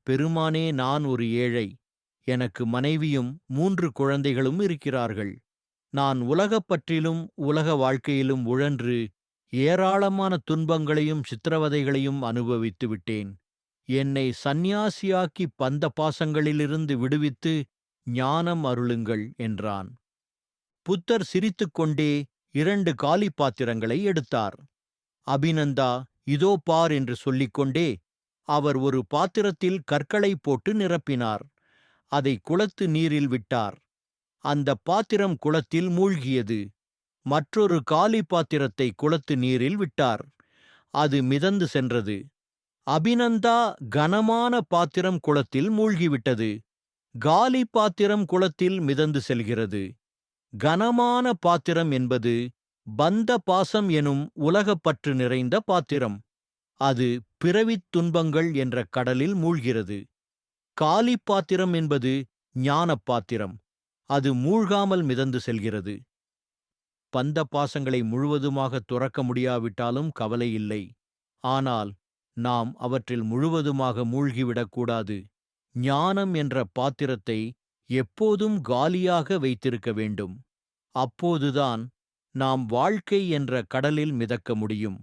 பெருமானே, நான் ஒரு ஏழை. எனக்கு மனைவியும் 3 குழந்தைகளும் இருக்கிறார்கள். நான் உலகப் பற்றிலும் உலக வாழ்க்கையிலும் உழன்று ஏராளமான துன்பங்களையும் சித்திரவதைகளையும் அனுபவித்து விட்டேன். என்னை சந்நியாசியாக்கி பந்த பாசங்களிலிருந்து விடுவித்து ஞானம் அருளுங்கள் என்றான். புத்தர் சிரித்துக்கொண்டே 2 காலி பாத்திரங்களை எடுத்தார். அபிநந்தா, இதோ பார் என்று சொல்லிக்கொண்டே அவர் ஒரு பாத்திரத்தில் கற்களை போட்டு நிரப்பினார். அதை குளத்து நீரில் விட்டார். அந்த பாத்திரம் குளத்தில் மூழ்கியது. மற்றொரு காலி பாத்திரத்தை குளத்து நீரில் விட்டார். அது மிதந்து சென்றது. அபிநந்தா, கனமான பாத்திரம் குளத்தில் மூழ்கிவிட்டது. காலி பாத்திரம் குளத்தில் மிதந்து செல்கிறது. கனமான பாத்திரம் என்பது பந்த பாசம் எனும் உலகப்பற்று நிறைந்த பாத்திரம். அது பிறவித் துன்பங்கள் என்ற கடலில் மூழ்கிறது. காலி பாத்திரம் என்பது ஞானப் பாத்திரம். அது மூழ்காமல் மிதந்து செல்கிறது. பந்த பாசங்களை முழுவதுமாக துறக்க முடியாவிட்டாலும் கவலை இல்லை. ஆனால் நாம் அவற்றில் முழுவதுமாக மூழ்கிவிடக்கூடாது. ஞானம் என்ற பாத்திரத்தை எப்போதும் காலியாக வைத்திருக்க வேண்டும். அப்போதுதான் நாம் வாழ்க்கை என்ற கடலில் மிதக்க முடியும்.